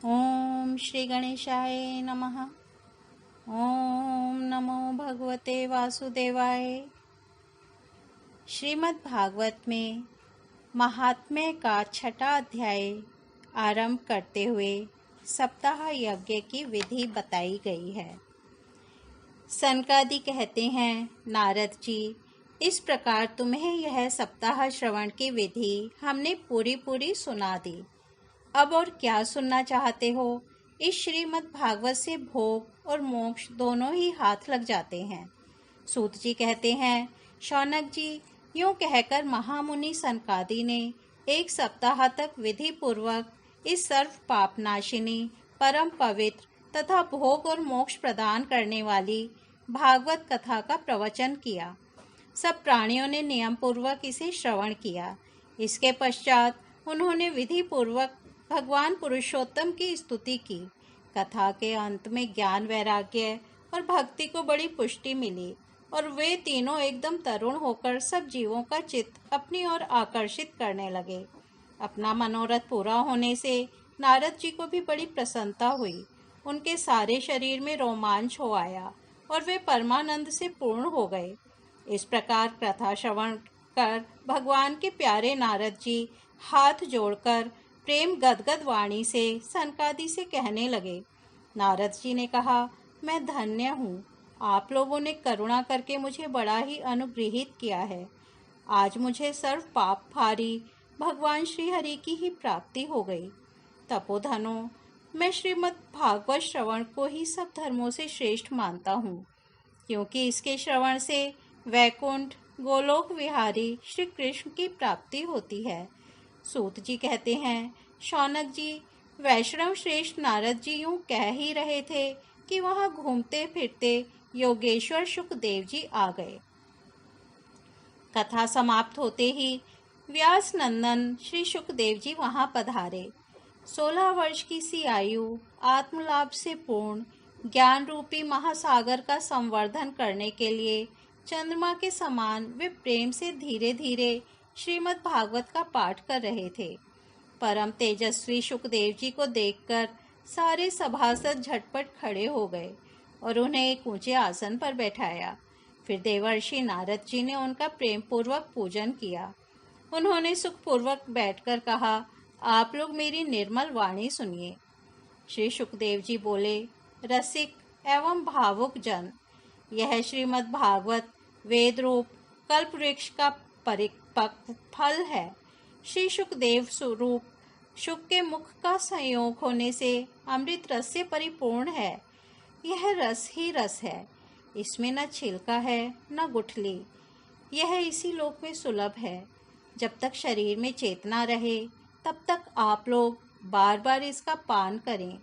ओम श्री गणेशाय नमः। ओम नमो भगवते वासुदेवाय। श्रीमद् भागवत में महात्म्य का छठा अध्याय आरंभ करते हुए सप्ताह यज्ञ की विधि बताई गई है। सनकादि कहते हैं, नारद जी, इस प्रकार तुम्हें यह सप्ताह श्रवण की विधि हमने पूरी सुना दी। अब और क्या सुनना चाहते हो? इस श्रीमद् भागवत से भोग और मोक्ष दोनों ही हाथ लग जाते हैं। सूत जी कहते हैं, शौनक जी, यूं कहकर महामुनि सनकादि ने एक सप्ताह तक विधि पूर्वक इस सर्व पापनाशिनी, परम पवित्र तथा भोग और मोक्ष प्रदान करने वाली भागवत कथा का प्रवचन किया। सब प्राणियों ने नियम पूर्वक इसे श्रवण किया। इसके पश्चात उन्होंने विधि पूर्वक भगवान पुरुषोत्तम की स्तुति की। कथा के अंत में ज्ञान, वैराग्य और भक्ति को बड़ी पुष्टि मिली और वे तीनों एकदम तरुण होकर सब जीवों का चित्त अपनी ओर आकर्षित करने लगे। अपना मनोरथ पूरा होने से नारद जी को भी बड़ी प्रसन्नता हुई। उनके सारे शरीर में रोमांच हो आया और वे परमानंद से पूर्ण हो गए। इस प्रकार कथा श्रवण कर भगवान के प्यारे नारद जी हाथ जोड़कर प्रेम गदगद वाणी से सनकादि से कहने लगे। नारद जी ने कहा, मैं धन्य हूँ। आप लोगों ने करुणा करके मुझे बड़ा ही अनुग्रहित किया है। आज मुझे सर्व पाप भारी भगवान श्री हरि की ही प्राप्ति हो गई। तपोधनो, मैं श्रीमद् भागवत श्रवण को ही सब धर्मों से श्रेष्ठ मानता हूँ, क्योंकि इसके श्रवण से वैकुंठ गोलोक विहारी श्री कृष्ण की प्राप्ति होती है। सूत जी कहते हैं, शौनक जी, वैष्णव श्रेष्ठ नारद जी यूं कह ही रहे थे कि वहां घूमते फिरते योगेश्वर सुखदेव जी आ गए। कथा समाप्त होते ही व्यास नंदन श्री सुखदेव जी वहां पधारे। 16 वर्ष की सी आयु, आत्मलाभ से पूर्ण ज्ञान रूपी महासागर का संवर्धन करने के लिए चंद्रमा के समान वे प्रेम से धीरे धीरे श्रीमद् भागवत का पाठ कर रहे थे। परम तेजस्वी सुखदेव जी को देखकर सारे सभासद झटपट खड़े हो गए और उन्हें एक ऊंचे आसन पर बैठाया। फिर देवर्षि नारद जी ने उनका प्रेम पूर्वक पूजन किया। उन्होंने सुखपूर्वक बैठकर कहा, आप लोग मेरी निर्मल वाणी सुनिए। श्री सुखदेव जी बोले, रसिक एवं भावुक जन, यह श्रीमद् भागवत वेद रूप कल्प वृक्ष का परिपक्व फल है। श्री सुखदेव स्वरूप शुक के मुख का संयोग होने से अमृत रस से परिपूर्ण है। यह रस ही रस है, इसमें न छिलका है न गुठली। यह इसी लोक में सुलभ है। जब तक शरीर में चेतना रहे तब तक आप लोग बार बार इसका पान करें।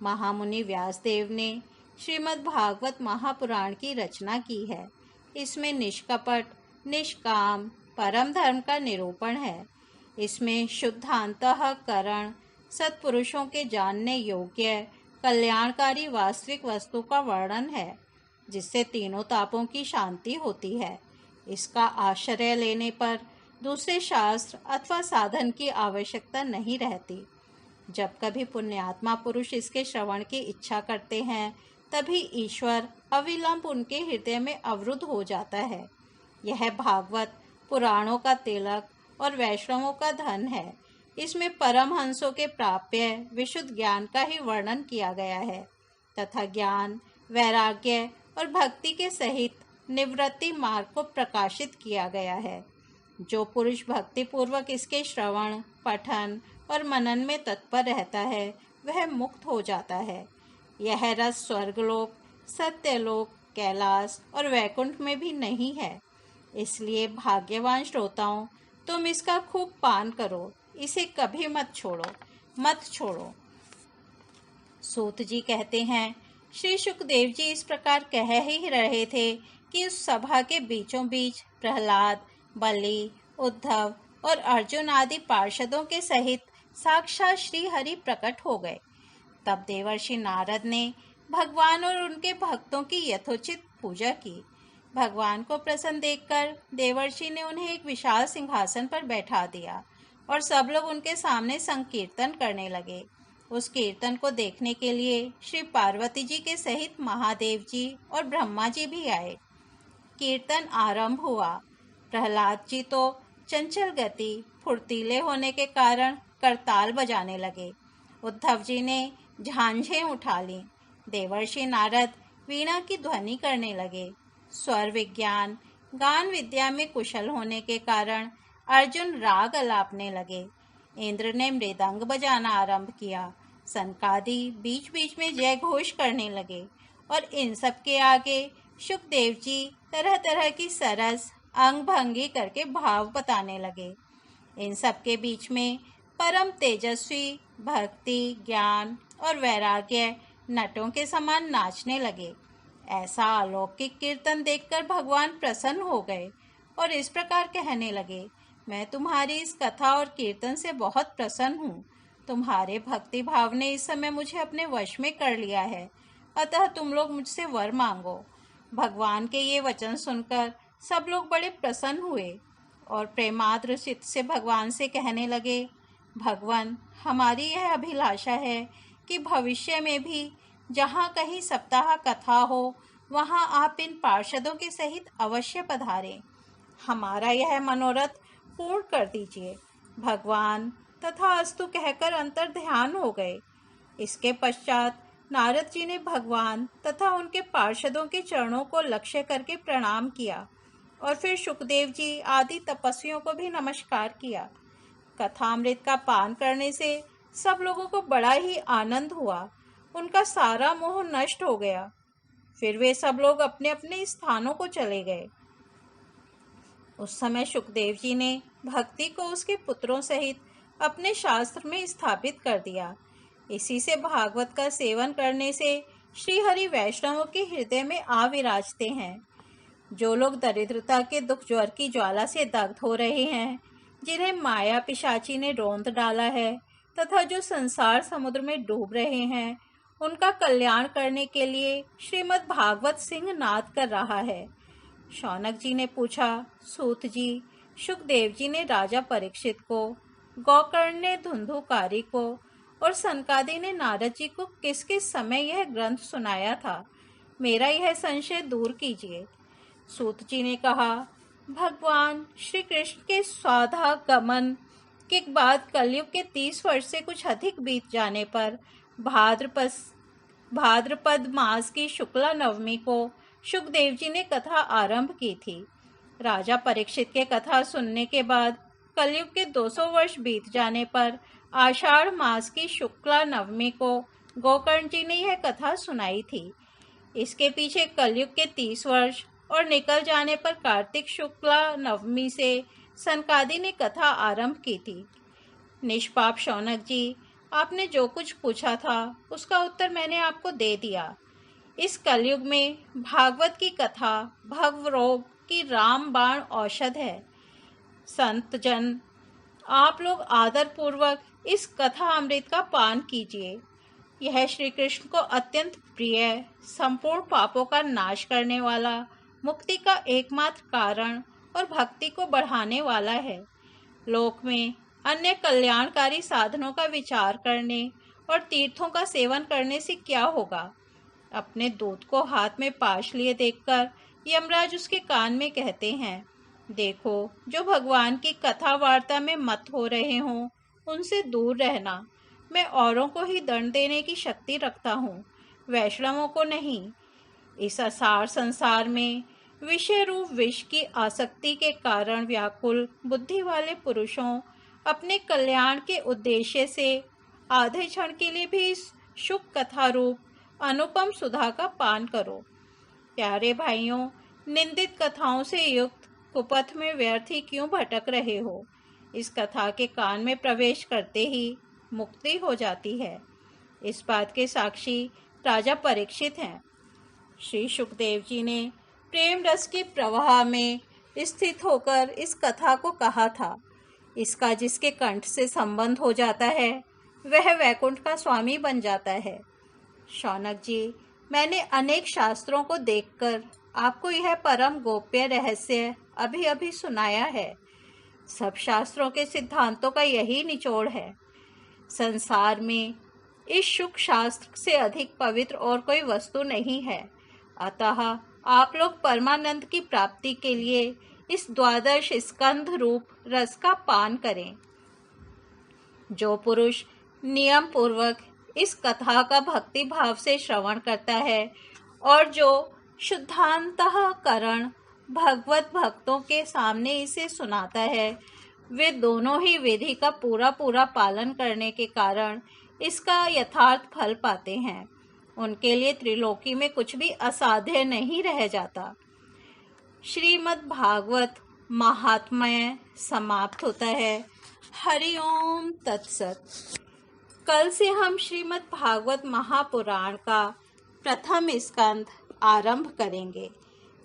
महामुनि व्यासदेव ने श्रीमद् भागवत महापुराण की रचना की है। इसमें निष्कपट, निष्काम परम धर्म का निरूपण है। इसमें शुद्धांतःकरण, सत्पुरुषों के जानने योग्य कल्याणकारी वास्तविक वस्तु का वर्णन है, जिससे तीनों तापों की शांति होती है। इसका आश्रय लेने पर दूसरे शास्त्र अथवा साधन की आवश्यकता नहीं रहती। जब कभी पुण्यात्मा पुरुष इसके श्रवण की इच्छा करते हैं, तभी ईश्वर अविलंब उनके हृदय में अवरुद्ध हो जाता है। यह भागवत पुराणों का तिलक और वैष्णवों का धन है। इसमें परमहंसों के प्राप्य विशुद्ध ज्ञान का ही वर्णन किया गया है तथा ज्ञान, वैराग्य और भक्ति के सहित निवृत्ति मार्ग को प्रकाशित किया गया है। जो पुरुष भक्ति पूर्वक इसके श्रवण, पठन और मनन में तत्पर रहता है, वह मुक्त हो जाता है। यह रस स्वर्गलोक, सत्यलोक, कैलाश और वैकुंठ में भी नहीं है। इसलिए भाग्यवान श्रोताओं, तुम इसका खूब पान करो, इसे कभी मत छोड़ो। सूत जी कहते हैं, श्री सुखदेव जी इस प्रकार कह ही रहे थे कि उस सभा के बीचों बीच प्रहलाद, बलि, उद्धव और अर्जुन आदि पार्षदों के सहित साक्षात श्री हरि प्रकट हो गए। तब देवर्षि नारद ने भगवान और उनके भक्तों की यथोचित पूजा की। भगवान को प्रसन्न देखकर देवर्षि ने उन्हें एक विशाल सिंहासन पर बैठा दिया और सब लोग उनके सामने संकीर्तन करने लगे। उस कीर्तन को देखने के लिए श्री पार्वती जी के सहित महादेव जी और ब्रह्मा जी भी आए। कीर्तन आरंभ हुआ। प्रहलाद जी तो चंचल गति, फुर्तीले होने के कारण करताल बजाने लगे। उद्धव जी ने झांझें उठा लीं। देवर्षि नारद वीणा की ध्वनि करने लगे। स्वर विज्ञान, गान विद्या में कुशल होने के कारण अर्जुन राग अलापने लगे। इंद्र ने मृदंग बजाना आरंभ किया। सनकादि बीच बीच में जय घोष करने लगे और इन सब के आगे शुकदेव जी तरह तरह की सरस अंग भंगी करके भाव बताने लगे। इन सब के बीच में परम तेजस्वी भक्ति, ज्ञान और वैराग्य नटों के समान नाचने लगे। ऐसा अलौकिक कीर्तन देखकर भगवान प्रसन्न हो गए और इस प्रकार कहने लगे, मैं तुम्हारी इस कथा और कीर्तन से बहुत प्रसन्न हूँ। तुम्हारे भक्ति भाव ने इस समय मुझे अपने वश में कर लिया है, अतः तुम लोग मुझसे वर मांगो। भगवान के ये वचन सुनकर सब लोग बड़े प्रसन्न हुए और प्रेमाद्र चित्त से भगवान से कहने लगे, भगवान, हमारी यह अभिलाषा है कि भविष्य में भी जहाँ कहीं सप्ताह कथा हो, वहाँ आप इन पार्षदों के सहित अवश्य पधारें। हमारा यह मनोरथ पूर्ण कर दीजिए। भगवान तथास्तु कहकर अंतर ध्यान हो गए। इसके पश्चात नारद जी ने भगवान तथा उनके पार्षदों के चरणों को लक्ष्य करके प्रणाम किया और फिर शुकदेव जी आदि तपस्वियों को भी नमस्कार किया। कथामृत का पान करने से सब लोगों को बड़ा ही आनंद हुआ। उनका सारा मोह नष्ट हो गया। फिर वे सब लोग अपने अपने स्थानों को चले गए। उस समय शुकदेव जी ने भक्ति को उसके पुत्रों सहित अपने शास्त्र में स्थापित कर दिया। इसी से भागवत का सेवन करने से श्री हरि वैष्णवों के हृदय में आ विराजते हैं। जो लोग दरिद्रता के दुख ज्वर की ज्वाला से दग्ध हो रहे हैं, जिन्हें माया पिशाची ने रौंद डाला है तथा जो संसार समुद्र में डूब रहे हैं, उनका कल्याण करने के लिए श्रीमद् भागवत सिंह नाद कर रहा है। शौनक जी ने पूछा, सूत जी, शुकदेव जी ने राजा परीक्षित को, गौकर्ण ने धुंधुकारी को और सनकादि ने नारद जी को किस किस समय यह ग्रंथ सुनाया था? मेरा यह संशय दूर कीजिए। सूत जी ने कहा, भगवान श्री कृष्ण के स्वाधागमन के बाद कलयुग के 30 वर्ष से कुछ अधिक बीत जाने पर भाद्रपद मास की शुक्ला नवमी को शुकदेव जी ने कथा आरंभ की थी। राजा परीक्षित के कथा सुनने के बाद कलयुग के 200 वर्ष बीत जाने पर आषाढ़ मास की शुक्ला नवमी को गोकर्ण जी ने यह कथा सुनाई थी। इसके पीछे कलयुग के 30 वर्ष और निकल जाने पर कार्तिक शुक्ला नवमी से सनकादि ने कथा आरंभ की थी। निष्पाप शौनक जी, आपने जो कुछ पूछा था उसका उत्तर मैंने आपको दे दिया। इस कलयुग में भागवत की कथा भव रोग की रामबाण औषध है। संत जन, आप लोग आदर पूर्वक इस कथा अमृत का पान कीजिए। यह श्री कृष्ण को अत्यंत प्रिय, संपूर्ण पापों का नाश करने वाला, मुक्ति का एकमात्र कारण और भक्ति को बढ़ाने वाला है। लोक में अन्य कल्याणकारी साधनों का विचार करने और तीर्थों का सेवन करने से क्या होगा? अपने दूत को हाथ में पाश लिए देखकर यमराज उसके कान में कहते हैं, देखो, जो भगवान की कथा वार्ता में मत हो रहे हों, उनसे दूर रहना। मैं औरों को ही दंड देने की शक्ति रखता हूँ, वैष्णवों को नहीं। इस असार संसार में विषय रूप विष की आसक्ति के कारण व्याकुल बुद्धि वाले पुरुषों अपने कल्याण के उद्देश्य से आधे क्षण के लिए भी इस शुक कथा रूप अनुपम सुधा का पान करो। प्यारे भाइयों, निंदित कथाओं से युक्त कुपथ में व्यर्थ ही क्यों भटक रहे हो? इस कथा के कान में प्रवेश करते ही मुक्ति हो जाती है। इस बात के साक्षी राजा परीक्षित हैं। श्री शुकदेव जी ने प्रेम रस के प्रवाह में स्थित होकर इस कथा को कहा था। इसका जिसके कंठ से संबंध हो जाता है, वह वैकुंठ का स्वामी बन जाता है। शौनक जी, मैंने अनेक शास्त्रों को देखकर आपको यह परम गोप्य रहस्य अभी अभी सुनाया है। सब शास्त्रों के सिद्धांतों का यही निचोड़ है। संसार में इस शुक शास्त्र से अधिक पवित्र और कोई वस्तु नहीं है। अतः आप लोग परमानंद की प्राप्ति के लिए इस द्वादश स्कंध रूप रस का पान करें। जो पुरुष नियम पूर्वक इस कथा का भक्ति भाव से श्रवण करता है और जो शुद्धांतःकरण भगवत भक्तों के सामने इसे सुनाता है, वे दोनों ही विधि का पूरा पूरा पालन करने के कारण इसका यथार्थ फल पाते हैं। उनके लिए त्रिलोकी में कुछ भी असाध्य नहीं रह जाता। श्रीमद् भागवत महात्म्य समाप्त होता है। हरि ओम तत्सत। कल से हम श्रीमद् भागवत महापुराण का प्रथम स्कंध आरंभ करेंगे।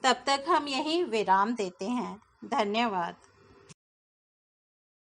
तब तक हम यहीं विराम देते हैं। धन्यवाद।